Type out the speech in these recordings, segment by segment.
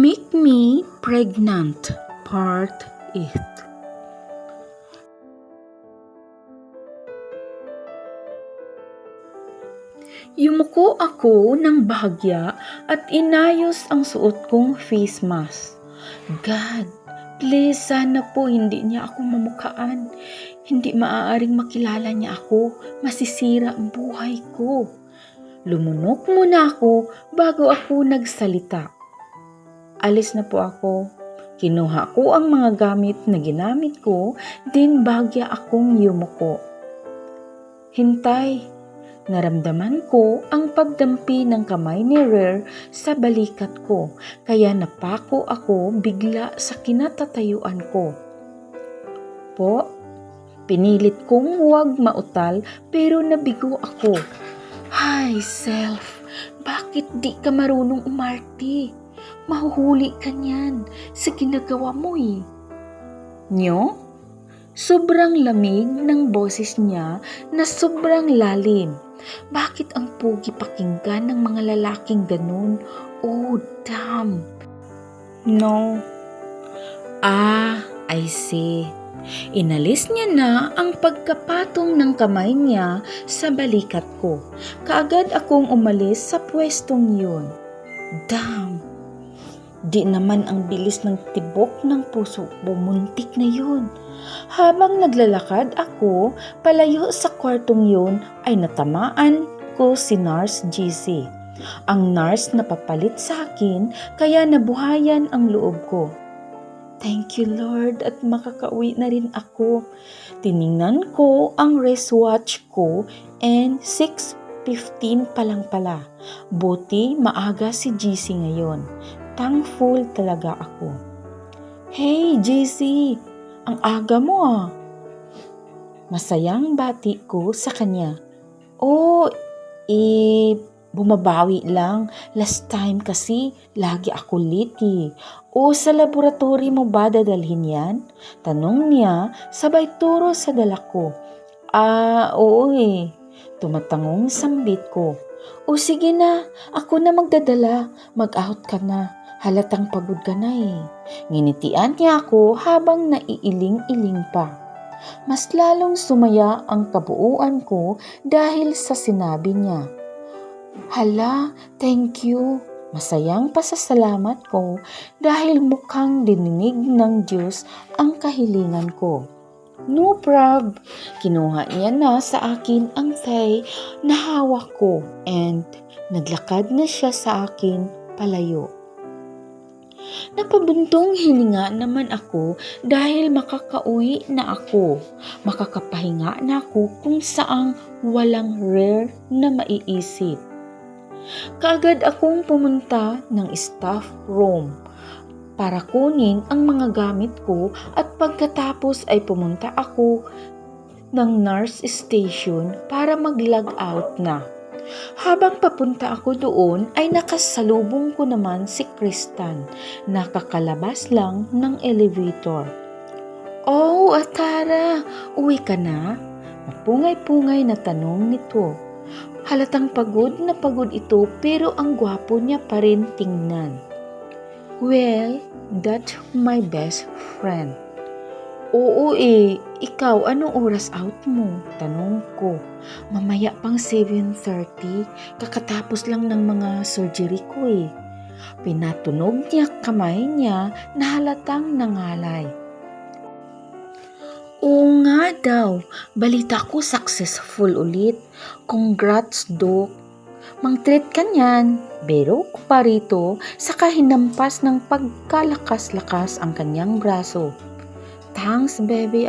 Make Me Pregnant, Part 8. Yumuko ako ng bahagya at inayos ang suot kong face mask. God, please sana po hindi niya ako mamukhaan. Hindi maaaring makilala niya ako, masisira ang buhay ko. Lumunok muna ako bago ako nagsalita. Alis na po ako. Kinuha ko ang mga gamit na ginamit ko, din bagya akong yumuko. Hintay, naramdaman ko ang pagdampi ng kamay ni Rare sa balikat ko, kaya napako ako bigla sa kinatatayuan ko. Po, pinilit kong huwag mautal pero nabigo ako. Hay self, bakit di ka marunong umarte? Mahuhuli ka niyan sa ginagawa mo eh. Nyo? Sobrang lamig ng boses niya na sobrang lalim. Bakit ang pugi pakinggan ng mga lalaking ganun? Oh, damn. No. I see. Inalis niya na ang pagkapatong ng kamay niya sa balikat ko. Kaagad akong umalis sa pwestong yun. Damn. Di naman ang bilis ng tibok ng puso, bumuntik na yun. Habang naglalakad ako, palayo sa kwartong yun ay natamaan ko si Nurse GC. Ang nurse na papalit sa akin kaya nabuhayan ang loob ko. Thank you Lord at makakauwi na rin ako. Tiningnan ko ang wristwatch ko and 6:15 pa lang pala. Buti maaga si GC ngayon. Thankful talaga ako. Hey JC, ang aga mo ah. Masayang bati ko sa kanya. Oh, bumabawi lang. Last time kasi lagi ako late. O sa laboratory mo ba dadalhin yan? Tanong niya sabay turo sa dala ko. Oo eh. Tumatangong sambit ko. O sige na, ako na magdadala. Mag-out ka na. Halatang pagod ka na eh. Nginitian niya ako habang naiiling-iling pa. Mas lalong sumaya ang kabuuan ko dahil sa sinabi niya. Hala, thank you. Masayang pasasalamat ko dahil mukhang dininig ng Diyos ang kahilingan ko. No prob. Kinuha niya na sa akin ang tray na hawak ko and naglakad na siya sa akin palayo. Napabuntong hininga naman ako dahil makakauwi na ako. Makakapahinga na ako kung saang walang Rare na maiisip. Kaagad akong pumunta ng staff room para kunin ang mga gamit ko at pagkatapos ay pumunta ako ng nurse station para mag-log out na. Habang papunta ako doon ay nakasalubong ko naman si Kristan, nakakalabas lang ng elevator. Oh, Atara, uwi ka na? Mapungay-pungay na tanong nito. Halatang pagod na pagod ito pero ang gwapo niya pa rin tingnan. Well, that's my best friend. Oo eh, ikaw anong oras out mo? Tanong ko. Mamaya pang 7:30, kakatapos lang ng mga surgery ko eh. Pinatunog niya kamay niya na halatang nangalay. Oo nga daw, balita ko successful ulit. Congrats Doc. Mang-treat ka niyan. Pero ko pa rito, saka hinampas ng pagkalakas-lakas ang kanyang braso. Thanks baby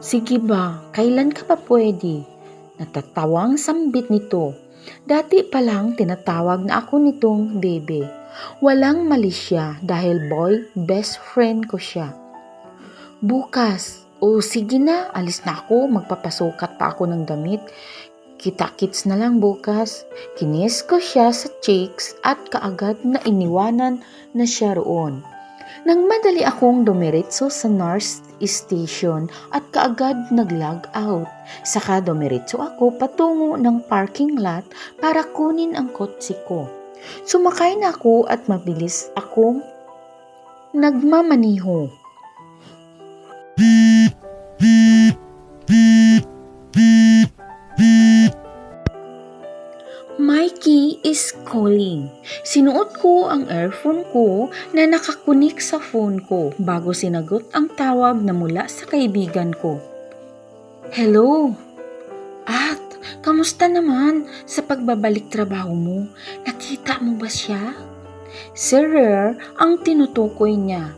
Sige ba, kailan ka pa pwede? Natatawang sambit nito. Dati pa lang tinatawag na ako nitong baby. Walang mali siya dahil boy, best friend ko siya. Bukas, sige na, alis na ako, magpapasukat pa ako ng damit. Kita-kits na lang bukas. Kinis ko siya sa cheeks at kaagad na iniwanan na siya roon. Nang madali akong dumiretso sa nurse station at kaagad nag-log out. Saka dumiretso ako patungo ng parking lot para kunin ang kotse ko. Sumakay na ako at mabilis akong nagmamaniho. Mikey is calling. Sinuot ko ang earphone ko na nakakunik sa phone ko bago sinagot ang tawag na mula sa kaibigan ko. Hello? At, kamusta naman sa pagbabalik trabaho mo? Nakita mo ba siya? Si Rare ang tinutukoy niya.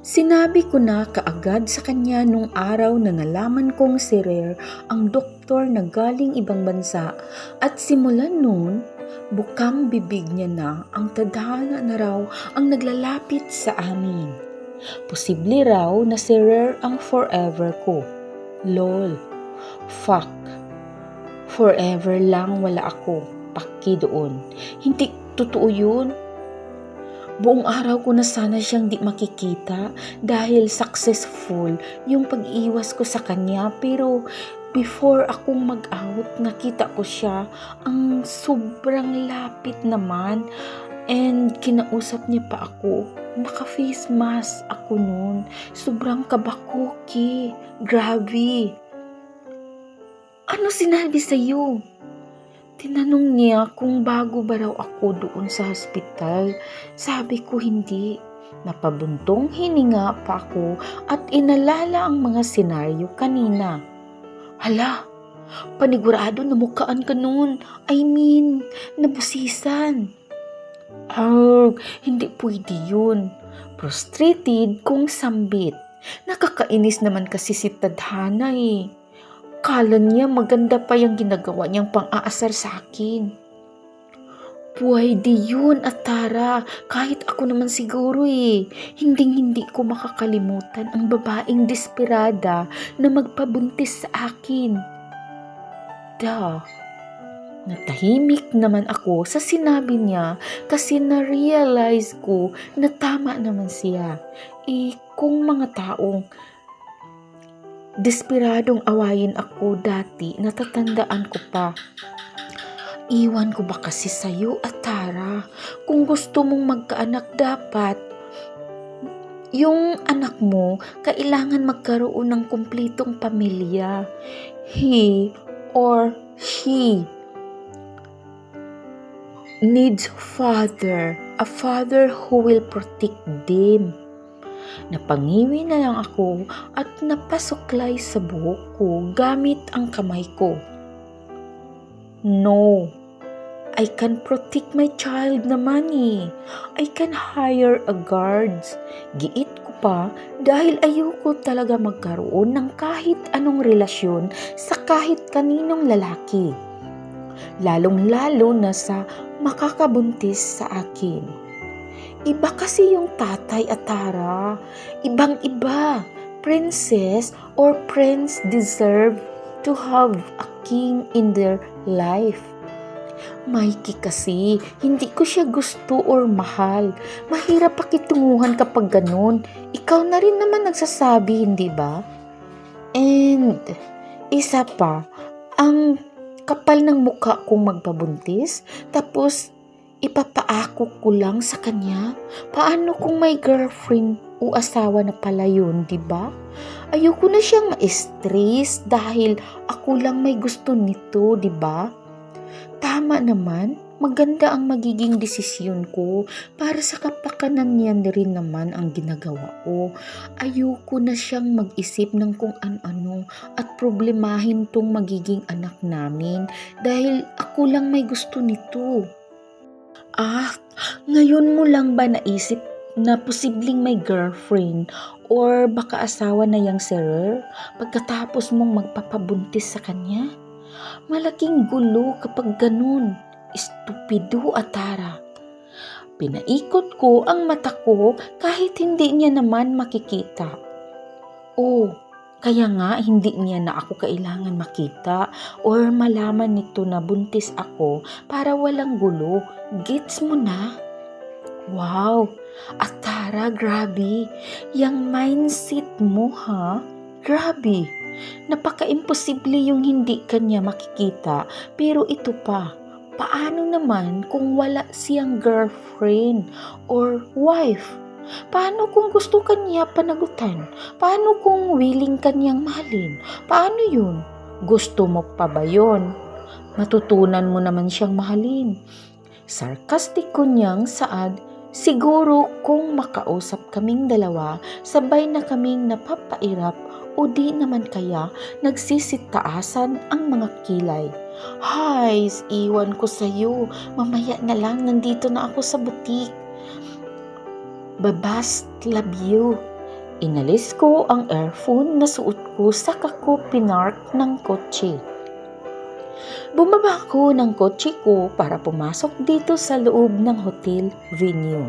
Sinabi ko na kaagad sa kanya nung araw na nalaman kong si Rare ang doktor na galing ibang bansa at simulan noon, bukang bibig niya na ang tadhana na raw ang naglalapit sa amin. Posible raw na si Rare ang forever ko. Lol. Fuck. Forever lang wala ako. Paki doon. Hindi totoo yun. Buong araw ko na sana siyang di makikita dahil successful yung pag-iwas ko sa kanya, pero before akong mag-out nakita ko siya, ang sobrang lapit naman, and kinausap niya pa ako. Naka-face mask ako noon. Sobrang kabakuki. Grabe. Ano sinabi sa'yo? Tinanong niya kung bago ba raw ako doon sa hospital. Sabi ko hindi. Napabuntong hininga pa ako at inalala ang mga senaryo kanina. Hala, panigurado na mukhaan ka noon. I mean, nabusisan. Hindi pwede yun. Frustrated kung sambit. Nakakainis naman kasi si Tadhana eh. Kala niya maganda pa yung ginagawa niyang pang-aasar sa akin. Pwede yun, Atara. Kahit ako naman siguro eh. Hindi ko makakalimutan ang babaeng desperada na magpabuntis sa akin. Natahimik naman ako sa sinabi niya kasi na-realize ko na tama naman siya. Kung mga taong desperadong awayin ako dati, natatandaan ko pa. Iwan ko ba kasi sa'yo, Atara? Kung gusto mong magkaanak, dapat yung anak mo kailangan magkaroon ng kumplitong pamilya. He or she needs a father who will protect them. Napangiwi na lang ako at napasuklay sa buhok ko gamit ang kamay ko. No, I can protect my child naman eh. I can hire a guards. Giit ko pa dahil ayoko talaga magkaroon ng kahit anong relasyon sa kahit kaninong lalaki. Lalong-lalo na sa makakabuntis sa akin. Iba kasi yung tatay, Atara. Ibang-iba. Princess or prince deserve to have a king in their life. Mikey kasi, hindi ko siya gusto or mahal. Mahirap pakitunguhan kapag ganun. Ikaw na rin naman nagsasabi, hindi ba? And isa pa, ang kapal ng mukha kong magpabuntis, tapos ipapaako ko lang sa kanya. Paano kung may girlfriend o asawa na pala yun, diba? Ayoko na siyang ma-stress dahil ako lang may gusto nito, diba? Tama naman, maganda ang magiging desisyon ko para sa kapakanan niya rin naman ang ginagawa ko. Ayoko na siyang mag-isip ng kung ano-ano at problemahin tong magiging anak namin dahil ako lang may gusto nito. Ngayon mo lang ba naisip na posibleng may girlfriend or baka asawa na yang Rare pagkatapos mong magpapabuntis sa kanya? Malaking gulo kapag ganun. Estupido, Atara. Pinaikot ko ang mata ko kahit hindi niya naman makikita. Kaya nga hindi niya na ako kailangan makita or malaman nito na buntis ako para walang gulo. Gets mo na? Wow, Atara, grabe. Yang mindset mo ha? Grabe. Napaka-imposible yung hindi kanya makikita, pero ito pa. paano naman kung wala siyang girlfriend or wife? Paano kung gusto kanya panagutan? Paano kung willing kanyang mahalin? Paano yun? Gusto mo pa ba yun? Matutunan mo naman siyang mahalin. Sarkastik ko niyang saad, siguro kung makausap kaming dalawa, sabay na kaming napapairap o di naman kaya nagsisitaasan ang mga kilay. Hay, iwan ko sa'yo. Mamaya na lang, nandito na ako sa butik. Babast, love you. Inalis ko ang earphone na suot ko sa kako pinark ng kotse. Bumaba ako ng kotse ko para pumasok dito sa loob ng hotel venue.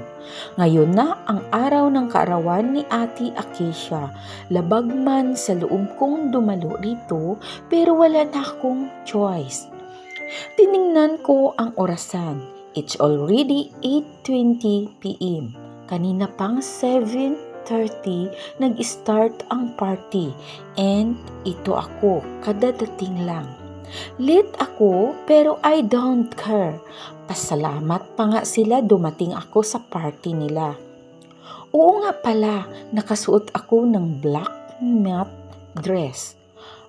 Ngayon na ang araw ng kaarawan ni Ate Acacia. Labag man sa loob kong dumalo rito pero wala na akong choice. Tiningnan ko ang orasan. It's already 8:20 p.m. Kanina pang 7:30 nag-start ang party and ito ako, kadadating lang. Late ako pero I don't care. Pasalamat pa nga sila dumating ako sa party nila. Oo nga pala, nakasuot ako ng black matte dress,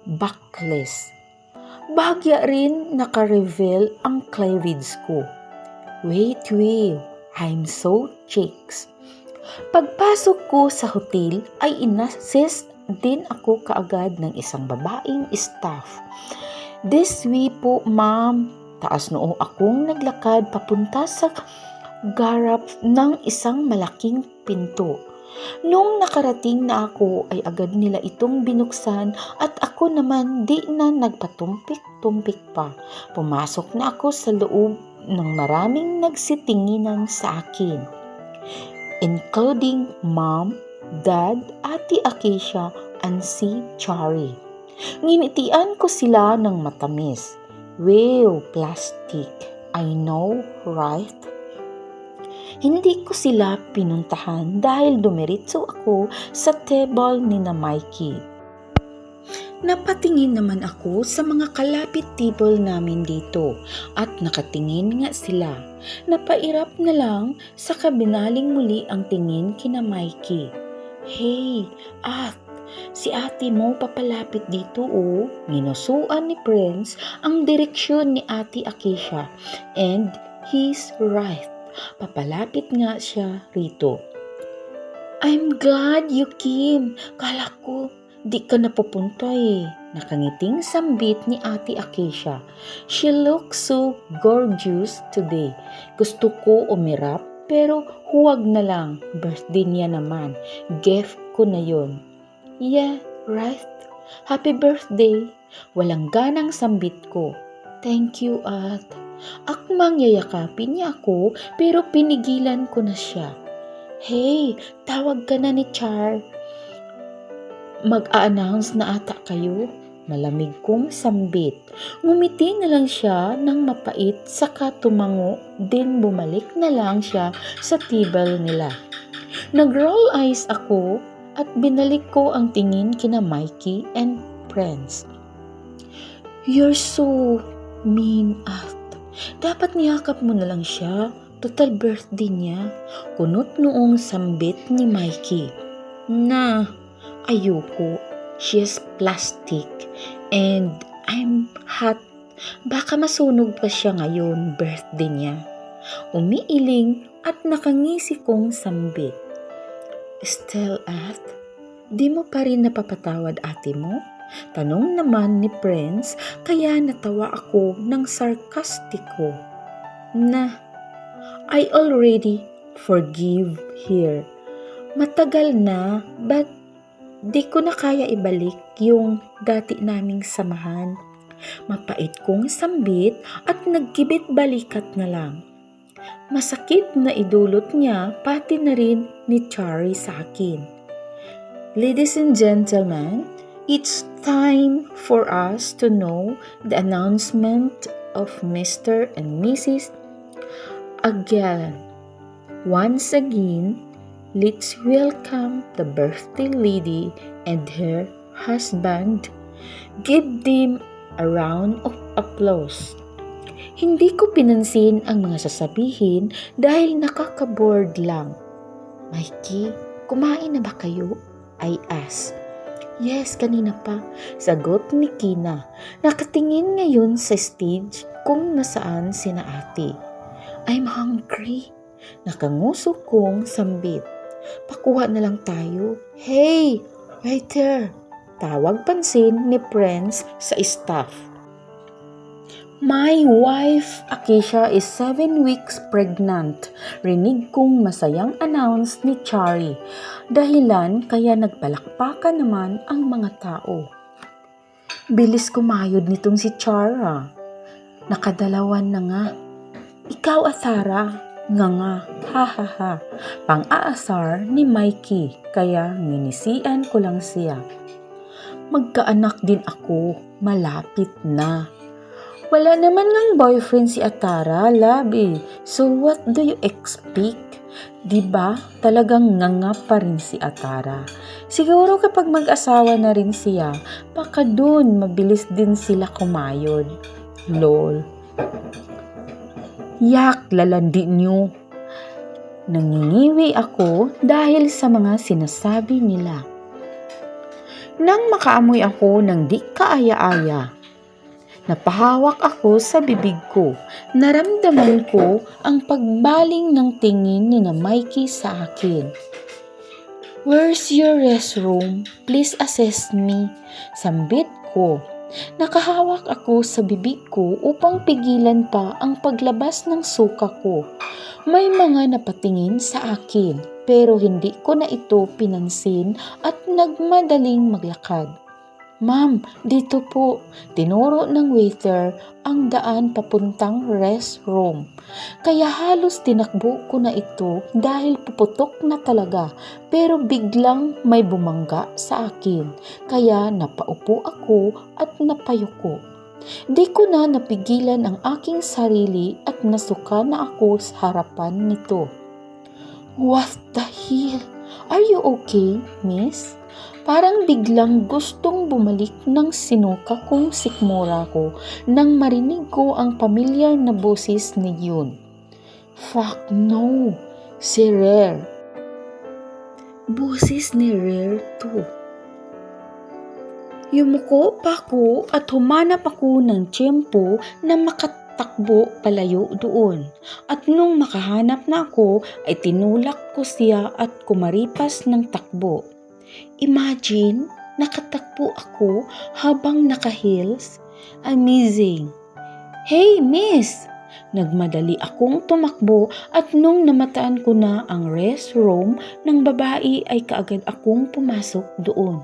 backless. Bahagya rin naka-reveal ang cleavage ko. Wait, I'm so chicks. Pagpasok ko sa hotel ay inassist din ako kaagad ng isang babaeng staff. This way po, ma'am. Taas noo akong naglakad papunta sa garap ng isang malaking pinto. Nung nakarating na ako ay agad nila itong binuksan at ako naman di na nagpatumpik-tumpik pa. Pumasok na ako sa loob ng maraming nagsitinginan sa akin, including Mom, Dad, Ate Acacia, and si Chari. Nginitian ko sila ng matamis. Wow, plastic. I know, right? Hindi ko sila pinuntahan dahil dumiretso ako sa table ni na Mikey. Napatingin naman ako sa mga kalapit table namin dito at nakatingin nga sila. Napairap na lang sa kabinaling muli ang tingin kina Mikey. Hey, si ate mo papalapit dito oh. Ginusuan ni Prince ang direksyon ni Ate Acacia and he's right. Papalapit nga siya rito. I'm glad you came. Kala ko di ka napupunta eh. Nakangiting sambit ni Ate Acacia. She looks so gorgeous today. Gusto ko umirap pero huwag na lang. Birthday niya naman. Gift ko na yon. Yeah, right. Happy birthday. Walang ganang sambit ko. Thank you, at. Akmang yayakapin niya ako pero pinigilan ko na siya. Hey, tawag ka na ni Char. Mag-a-announce na ata kayo. Malamig kong sambit. Ngumiti na lang siya ng mapait saka tumango din bumalik na lang siya sa table nila. Nag-roll eyes ako at binalik ko ang tingin kina Mikey and Prince. You're so mean, at. Dapat niyakap mo na lang siya. Total birthday niya. Kunot noong sambit ni Mikey. Na, ayoko. She's plastic. And I'm hot. Baka masunog pa siya ngayon, birthday niya. Umiiling at nakangisi kong sambit. Still, at, di mo pa rin napapatawad ate mo? Tanong naman ni Prince, kaya natawa ako ng sarkastiko. Na, I already forgive her. Matagal na, but di ko na kaya ibalik yung dati naming samahan. Mapait kong sambit at nagkibit balikat na lang. Masakit na idulot niya pati na rin ni Chari sa akin. Ladies and gentlemen, it's time for us to know the announcement of Mr. and Mrs. Aguilar. Once again, let's welcome the birthday lady and her husband. Give them a round of applause. Hindi ko pinansin ang mga sasabihin dahil nakaka-bored lang. Mikey, kumain na ba kayo? I asked. Yes, kanina pa, sagot ni Kina. Nakatingin ngayon sa stage kung nasaan sina ate. I'm hungry. Nakanguso kong sambit. Pakuha na lang tayo. Hey, waiter! Tawag pansin ni Prince sa staff. My wife, Akisha, is 7 weeks pregnant. Rinig kong masayang announce ni Chari. Dahilan kaya nagpalakpakan naman ang mga tao. Bilis kumayod nitong si Chara. Nakadalawan na nga. Ikaw, Athara. Nga. Ha ha ha. Pang-aasar ni Mikey, kaya nginisian ko lang siya. Magkaanak din ako. Malapit na. Wala naman ng boyfriend si Athara, labi. So what do you expect? Diba talagang nganga pa rin si Athara? Siguro kapag mag-asawa na rin siya, baka dun mabilis din sila kumayod. Lol. Yak, lalandi nyo. Nangingiwi ako dahil sa mga sinasabi nila. Nang makaamoy ako ng di kaaya-aya, napahawak ako sa bibig ko. Naramdaman ko ang pagbaling ng tingin ni na Mikey sa akin. Where's your restroom? Please assist me. Sambit ko. Nakahawak ako sa bibig ko upang pigilan pa ang paglabas ng suka ko. May mga napatingin sa akin pero hindi ko na ito pinansin at nagmadaling maglakad. Ma'am, dito po. Tinuro ng waiter ang daan papuntang restroom. Kaya halos tinakbo ko na ito dahil puputok na talaga. Pero biglang may bumangga sa akin. Kaya napaupo ako at napayuko. Di ko na napigilan ang aking sarili at nasuka na ako sa harapan nito. What the hell? Are you okay, miss? Parang biglang gustong bumalik ng sinuka kong sikmura ko nang marinig ko ang pamilyar na boses ni Yun. Fuck no! Si Rare. Boses ni Rare to. Yumuko pa ako at humanap ako ng tiyempo na makatakbo palayo doon. At nung makahanap na ako ay tinulak ko siya at kumaripas ng takbo. Imagine, nakatakbo ako habang naka-heels. Amazing. Hey, miss! Nagmadali akong tumakbo at nung namataan ko na ang restroom ng babae ay kaagad akong pumasok doon.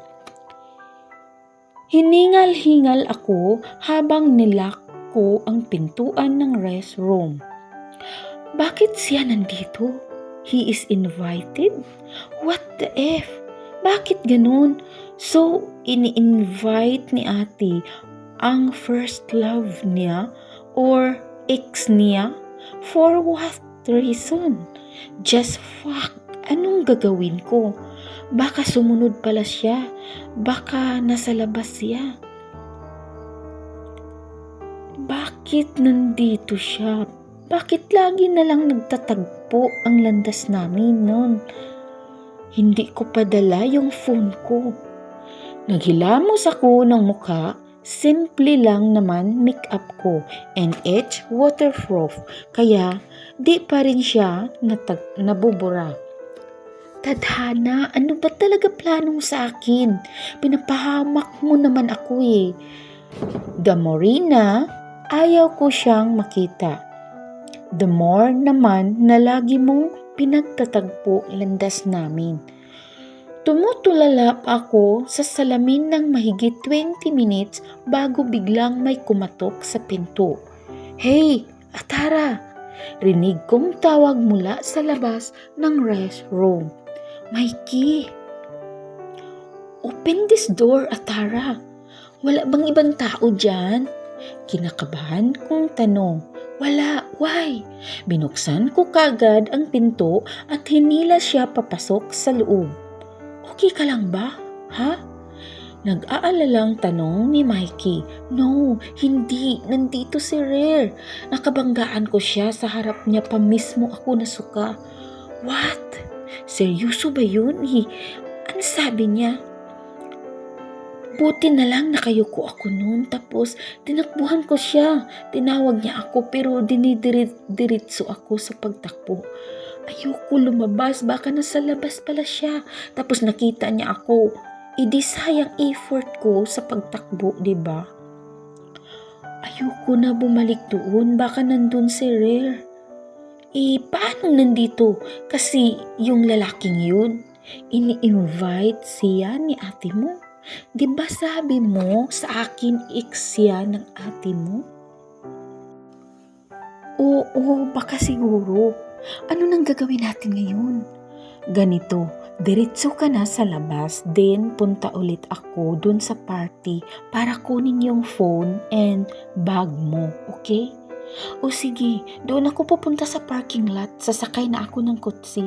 Hiningal-hingal ako habang nilock ko ang pintuan ng restroom. Bakit siya nandito? He is invited? What the F? Bakit ganun? So, ini-invite ni ate ang first love niya or ex niya? For what reason? Just fuck. Anong gagawin ko? Baka sumunod pala siya. Baka nasa labas siya. Bakit nandito siya? Bakit lagi na lang nagtatagpo ang landas namin noon? Hindi ko padala yung phone ko. Naghilamos ako ng mukha, simple lang naman make-up ko and it's waterproof, kaya di pa rin siya nabubura. Tadhana, ano ba talaga plano mo sa akin? Pinapahamak mo naman ako eh. The Morena, ayaw ko siyang makita. The more naman na lagi mong pinagtatagpo landas namin. Tumutulala ako sa salamin ng mahigit 20 minutes bago biglang may kumatok sa pinto. Hey, Athara! Rinig kong tawag mula sa labas ng restroom. Mikey! Open this door, Athara. Wala bang ibang tao dyan? Kinakabahan kong tanong. Wala, why? Binuksan ko kagad ang pinto at hinila siya papasok sa loob. Okay ka lang ba? Ha? Nag-aalalang tanong ni Mikey. No, hindi. Nandito si Rare. Nakabanggaan ko siya sa harap niya pa mismo ako nasuka. What? Seryoso ba yun? Ano sabi niya? Buti na lang nakayuko ako noon tapos tinakbuhan ko siya. Tinawag niya ako pero dinidiritso ako sa pagtakbo. Ayoko lumabas, baka nasa labas pala siya. Tapos nakita niya ako. Idi sayang effort ko sa pagtakbo, diba? Ayoko na bumalik doon, baka nandun si Rare. Paano nandito? Kasi yung lalaking yun, ini-invite siya ni ate mo. Diba sabi mo sa akin ex siya ng ate mo? Oo, baka siguro. Ano nang gagawin natin ngayon? Ganito, diretso ka na sa labas, then punta ulit ako dun sa party para kunin yung phone and bag mo, okay? O sige, doon ako pupunta sa parking lot, sasakay na ako ng kotse.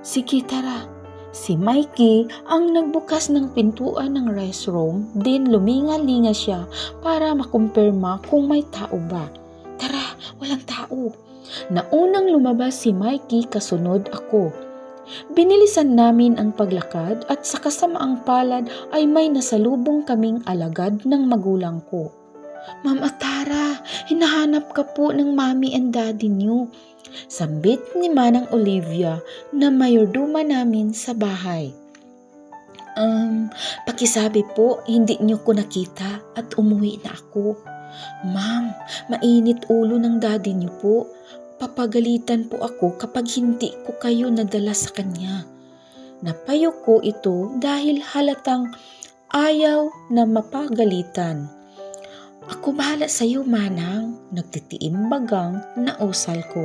Sige, tara. Si Mikey ang nagbukas ng pintuan ng restroom, then luminga-linga siya para makumpirma kung may tao ba. Tara, walang tao. Naunang lumabas si Mikey, kasunod ako. Binilisan namin ang paglakad at sa kasamaang palad ay may nasalubong kaming alagad ng magulang ko. Ma'am Atara, hinahanap ka po ng mommy and daddy niyo. Sambit ni Manang Olivia na mayordoma namin sa bahay. Pakisabi po, hindi niyo ko nakita at umuwi na ako. Ma'am, mainit ulo ng daddy niyo po. Papagalitan po ako kapag hindi ko kayo nadala sa kanya. Napayo ko ito dahil halatang ayaw na mapagalitan. Ako bahala sa iyo, Manang, nagtitiimbagang na usal ko.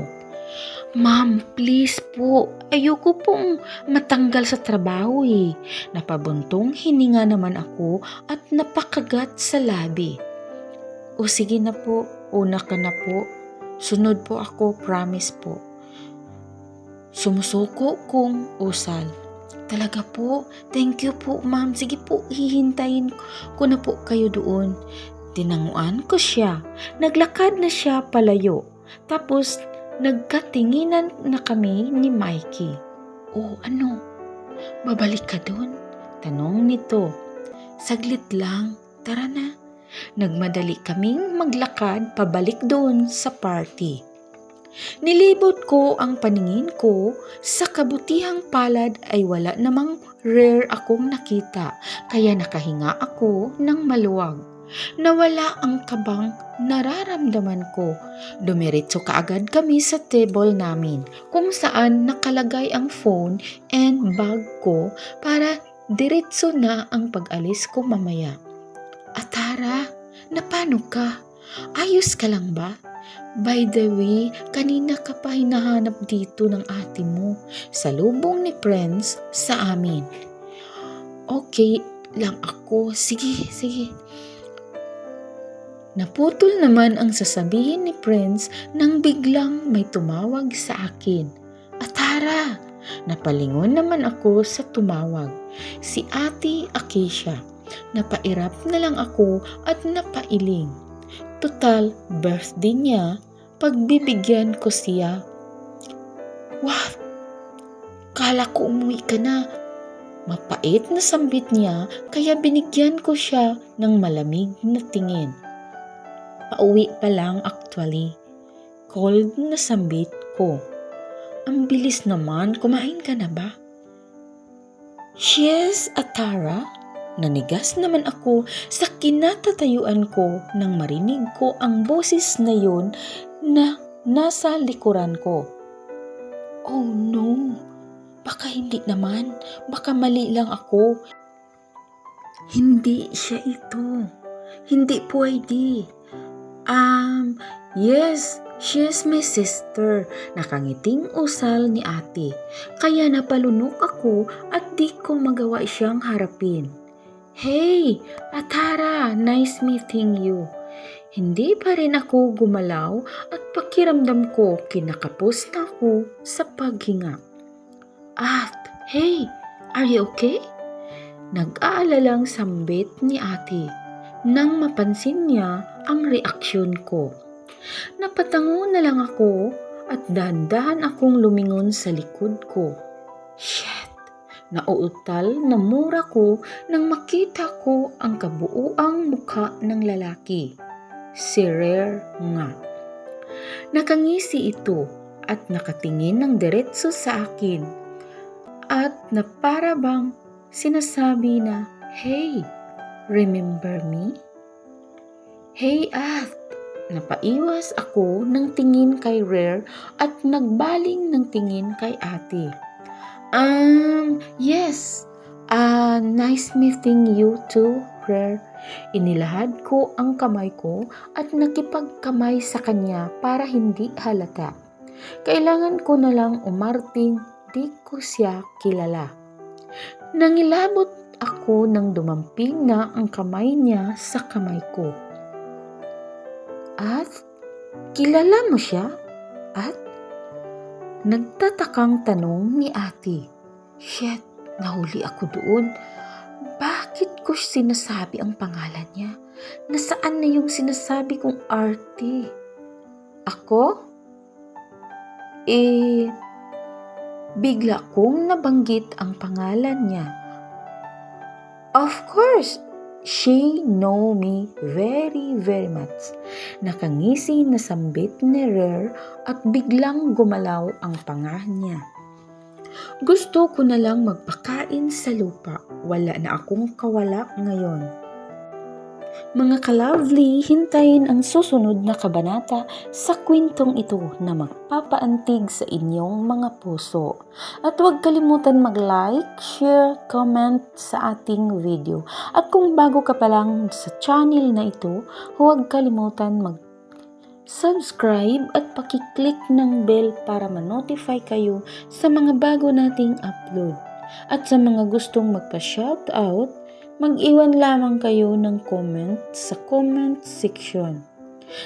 Ma'am, please po, ayoko pong matanggal sa trabaho eh. Napabuntong hininga naman ako at napakagat sa labi. O sige na po, una ka na po. Sunod po ako, promise po. Sumusuko kong usal. Talaga po, thank you po ma'am. Sige po, hihintayin ko na po kayo doon. Tinanguan ko siya. Naglakad na siya palayo. Tapos nagkatinginan na kami ni Mikey. Oh, ano? Babalik ka doon? Tanong nito. Saglit lang, tara na. Nagmadali kaming maglakad pabalik doon sa party. Nilibot ko ang paningin ko, sa kabutihang palad ay wala namang Rare akong nakita, kaya nakahinga ako ng maluwag. Nawala ang kabang nararamdaman ko. Dumiretso kaagad kami sa table namin kung saan nakalagay ang phone and bag ko para diretso na ang pag-alis ko mamaya. Atara, napano ka? Ayos ka lang ba? By the way, kanina ka pa hinahanap dito ng ate mo. Salubong ni Prince sa amin. Okay lang ako. Sige. Naputol naman ang sasabihin ni Prince nang biglang may tumawag sa akin. Atara! Napalingon naman ako sa tumawag. Si Ate Acacia. Napairap na lang ako at napailing. Total, birthday niya, pagbibigyan ko siya. What? Kala ko umuwi ka na. Mapait na sambit niya kaya binigyan ko siya ng malamig na tingin. Pauwi pa lang actually. Cold na sambit ko. Ang bilis naman, kumain ka na ba? Yes, Atara. Nanigas naman ako sa kinatatayuan ko nang marinig ko ang boses na yun na nasa likuran ko. Oh no, baka hindi naman, baka mali lang ako. Hindi siya ito. Hindi pwede. Yes, she is my sister. Nakangiting usal ni ate. Kaya napalunok ako at di ko magawa siyang harapin. Hey, Atara, nice meeting you. Hindi pa rin ako gumalaw at pakiramdam ko kinakapos na ako sa paghinga. Hey, are you okay? Nag-aalalang sambit ni ate nang mapansin niya ang reaksyon ko. Napatango na lang ako at dahan-dahan akong lumingon sa likod ko. Shit! Nauutal na mura ko nang makita ko ang kabuuang mukha ng lalaki. Si Rare nga. Nakangisi ito at nakatingin ng diretso sa akin at na para bang sinasabi na, "Hey, remember me?" "Hey, At!" Napaiwas ako ng tingin kay Rare at nagbaling ng tingin kay ate. Yes. Nice meeting you too, Rare." Inilahad ko ang kamay ko at nakipagkamay sa kanya para hindi halata. Kailangan ko na lang umarting, di ko siya kilala. Nangilabot ako nang dumamping na ang kamay niya sa kamay ko. "At, kilala mo siya? At?" Nagtatakang tanong ni ate. Shit, nahuli ako doon. Bakit ko sinasabi ang pangalan niya? Nasaan na yung sinasabi kong arte? Ako? Bigla kong nabanggit ang pangalan niya. Of course, she know me very, very much. Nakangisi na sambit ni Rare at biglang gumalaw ang panga niya. Gusto ko na lang magpakain sa lupa. Wala na akong kawala ngayon. Mga ka-lovely, hintayin ang susunod na kabanata sa kwentong ito na magpapaantig sa inyong mga puso. At huwag kalimutan mag-like, share, comment sa ating video. At kung bago ka pa lang sa channel na ito, huwag kalimutan mag-subscribe at pakiclick ng bell para ma-notify kayo sa mga bago nating upload. At sa mga gustong magpa-shoutout, mag-iwan lamang kayo ng comment sa comment section.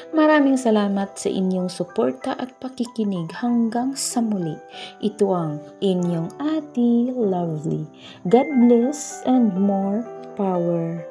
Maraming salamat sa inyong suporta at pakikinig hanggang sa muli. Ito ang inyong Ate Lovely. God bless and more power.